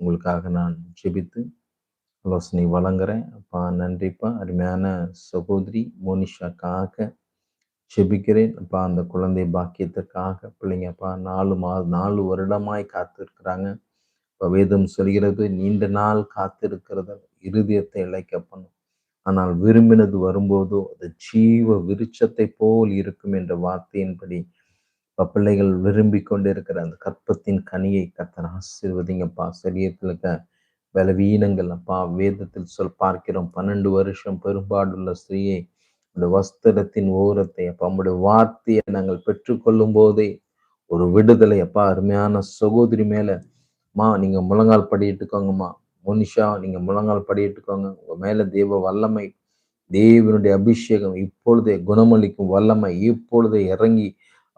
உங்களுக்காக நான் ஜெபித்து ஆலோசனை வழங்குறேன். அப்பா நன்றிப்பா. அருமையான சகோதரி மோனிஷாக்காக ஜெபிக்கிறேன். அப்பா அந்த குழந்தை பாக்கியத்திற்காக பிள்ளைங்கப்பா 4 வருடமாய் காத்திருக்கிறாங்க. இப்ப வேதம் சொல்கிறது நீண்ட நாள் காத்திருக்கிறத இருதயத்தை இளைக்க பண்ணும். ஆனால் விரும்பினது வரும்போதோ அது ஜீவ விருட்சத்தை போல் இருக்கும் என்ற வார்த்தையின்படி பிள்ளைகள் விரும்பி கொண்டிருக்கிற அந்த கற்பத்தின் கனியை கர்த்தர் ஆசீர்வதிங்கப்பா. சரீரத்தில் இருக்க பலவீனங்கள் அப்பா வேதத்தில் பார்க்கிறோம். 12 வருஷம் பெரும்பாடுள்ள ஸ்திரீயை அந்த வஸ்திரத்தின் ஓரத்தை அப்பா நம்முடைய வார்த்தையை நாங்கள் பெற்றுக்கொள்ளும் போதே ஒரு விடுதலை அப்பா. அருமையான சகோதரி மேல நீங்க முழங்கால் படிட்டுக்கோங்கம்மா. மோனிஷா நீங்க முழங்கால் படிட்டுக்கோங்க. உங்க மேல தேவ வல்லமை, தேவனுடைய அபிஷேகம் இப்பொழுதே குணமளிக்கும் வல்லமை இப்பொழுதே இறங்கி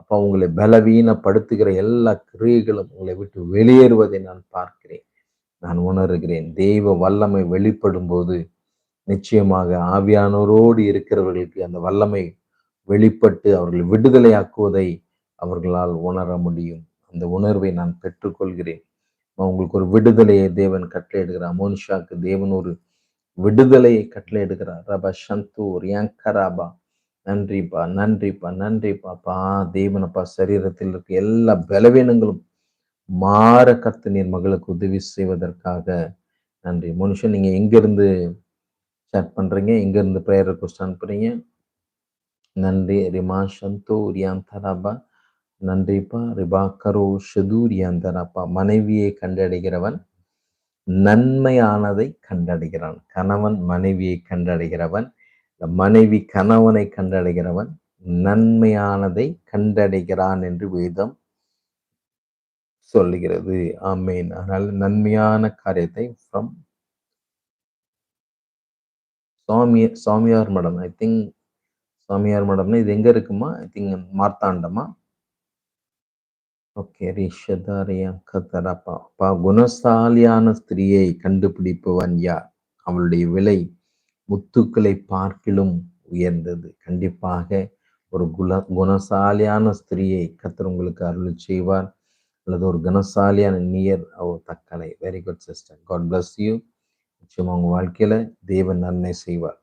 அப்பா உங்களை பலவீனப்படுத்துகிற எல்லா கிரியைகளும் உங்களை விட்டு வெளியேறுவதை நான் பார்க்கிறேன், நான் உணர்கிறேன். தெய்வ வல்லமை வெளிப்படும் போது நிச்சயமாக ஆவியானோரோடு இருக்கிறவர்களுக்கு அந்த வல்லமை வெளிப்பட்டு அவர்கள் விடுதலையாக்குவதை அவர்களால் உணர முடியும். அந்த உணர்வை நான் பெற்றுக்கொள்கிறேன். உங்களுக்கு ஒரு விடுதலையை தேவன் கட்டளையிடுகிறார். மோனிஷாக்கு தேவன் ஒரு விடுதலையை கட்டளையிடுகிறார். ரபா சந்தூர் யங்கராபா. நன்றிப்பா நன்றிப்பா நன்றிப்பாப்பா. தேவனப்பா சரீரத்தில் இருக்க எல்லா பலவீனங்களும் மாற கர்த்தர் நீர் மகளுக்கு உதவி செய்வதற்காக நன்றி. மனுஷன் நீங்க எங்க இருந்து சேட் பண்றீங்க, எங்க இருந்து பிரேயர் ரிக்வெஸ்ட் அனுப்புறீங்க? நன்றி. ரிமா சந்தூர் யந்தராபா. நன்றிப்பா. ரிபா கரோ ஷதூர் யந்தராப்பா. மனைவியை கண்டடைகிறவன் நன்மையானதை கண்டடைகிறான். கணவன் மனைவியை கண்டடைகிறவன், மனைவி கணவனை கண்டடைகிறவன் நன்மையானதை கண்டடைகிறான் என்று வேதம் சொல்லுகிறது. ஆமேன். அதனால நன்மையான காரியத்தை ஃப்ரம் சாமியார் மடம். ஐ திங்க் சாமியார் மடம்னா இது எங்க இருக்குமா? ஐ திங்க் மார்த்தாண்டமா? ஓகே. ரிஷதாரியா கதரப்பா. குணசாலியான ஸ்திரியை கண்டுபிடிப்பவன் யார்? அவளுடைய விலை முத்துக்களை பார்க்கிலும் உயர்ந்தது. கண்டிப்பாக ஒரு குணசாலியான ஸ்திரியை கர்த்தர் உங்களுக்கு அருள் செய்வார். அல்லது ஒரு குணசாலியான near Thuckalay. Very good sister. God bless you. நிச்சயமா உங்க வாழ்க்கையில தேவன் நன்மை செய்வார்.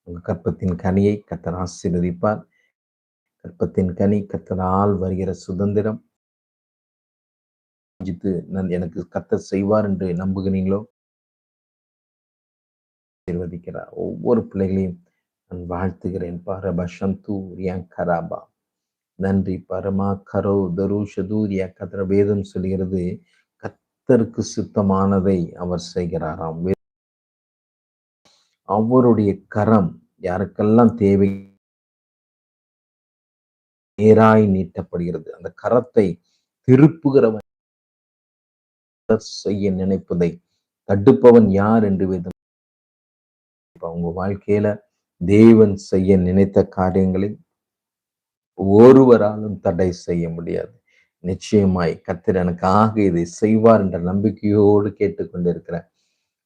உங்க கற்பத்தின் கனியை கர்த்தர் ஆசீர்வதிப்பார். கற்பத்தின் கனி கர்த்தரால் வருகிற சுதந்திரம் எனக்கு கர்த்தர் செய்வார் என்று நம்புகிறீங்களோ ஆசீர்வதிக்கிறார். ஒவ்வொரு பிள்ளைகளையும் நான் வாழ்த்துகிறேன். பரப சந்தூரியா கராபா. நன்றி. பரமா கரோ தருஷதூரியா கத்திர வேதம் சொல்கிறது கர்த்தருக்கு சுத்தமானதை அவர் செய்கிறாராம். அவருடைய கரம் யாருக்கெல்லாம் தேவை நேராய் நீட்டப்படுகிறது. அந்த கரத்தை திருப்புகிறவன் செய்ய நினைப்பதை தடுப்பவன் யார் என்று வேதம். உங்க வாழ்க்கையில தேவன் செய்ய நினைத்த காரியங்களை ஒருவராலும் தடை செய்ய முடியாது. நிச்சயமாய் கர்த்தர் எனக்காக இதை செய்வார் என்ற நம்பிக்கையோடு கேட்டுக்கொண்டிருக்கிற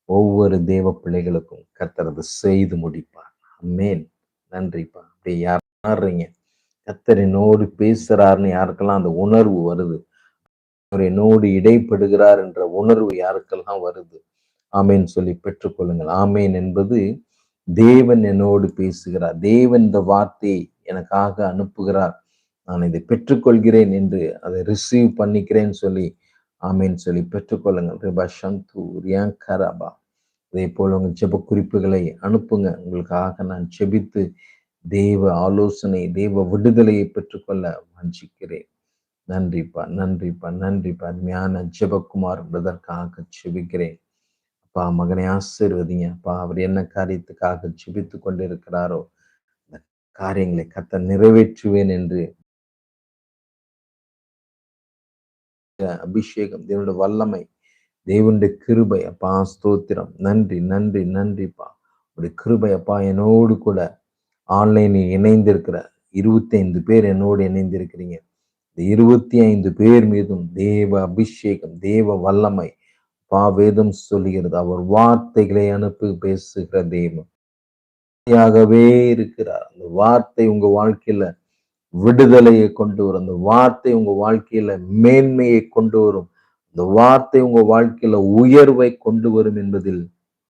ஒவ்வொரு தேவ பிள்ளைகளுக்கும் கர்த்தர் அதை செய்து முடிப்பார். ஆமென். நன்றிப்பா. அப்படி யாருங்க கர்த்தர் என்னோடு பேசுறாருன்னு யாருக்கெல்லாம் அந்த உணர்வு வருது, அவர் என்னோடு இடைப்படுகிறார் என்ற உணர்வு யாருக்கெல்லாம் வருது, ஆமேன் சொல்லி பெற்றுக்கொள்ளுங்கள். ஆமேன் என்பது தேவன் என்னோடு பேசுகிறார், தேவன் இந்த வார்த்தையை எனக்காக அனுப்புகிறார், நான் இதை பெற்றுக்கொள்கிறேன் என்று அதை ரிசீவ் பண்ணிக்கிறேன்னு சொல்லி ஆமேன் சொல்லி பெற்றுக்கொள்ளுங்கள். ரிபா சந்து ரியாங்கராபா. அதே போல உங்க ஜெப குறிப்புகளை அனுப்புங்க. உங்களுக்காக நான் ஜெபித்து தேவ ஆலோசனை தேவ விடுதலையை பெற்றுக்கொள்ள வாஞ்சிக்கிறேன். நன்றிப்பா நன்றிப்பா நன்றிப்பா. அருமையான ஜெபக்குமார் என்பதற்காக ஜெபிக்கிறேன். அப்பா மகனை ஆசீர்வதிங்க. அப்பா அவர் என்ன காரியத்துக்காக ஜெபித்து கொண்டிருக்கிறாரோ அந்த காரியங்களை கர்த்தர் நிறைவேற்றுவேன் என்று அபிஷேகம், தேவனுடைய வல்லமை, தேவனுடைய கிருபை அப்பா ஸ்தோத்திரம். நன்றி நன்றி நன்றிப்பா. உடைய கிருபை அப்பா என்னோடு கூட ஆன்லைனில் இணைந்திருக்கிற 25 பேர் என்னோடு இணைந்திருக்கிறீங்க. இந்த 25 பேர் மீதும் தேவ அபிஷேகம் தேவ வல்லமை வேதம் சொல்லுகிறது. அவர் வார்த்தைகளை அனுப்பி பேசுகிற தேவன் இருக்கிறார். அந்த வார்த்தை உங்க வாழ்க்கையில விடுதலையை கொண்டு வரும். அந்த வார்த்தை உங்க வாழ்க்கையில மேன்மையை கொண்டு வரும். இந்த வார்த்தை உங்க வாழ்க்கையில உயர்வை கொண்டு வரும் என்பதில்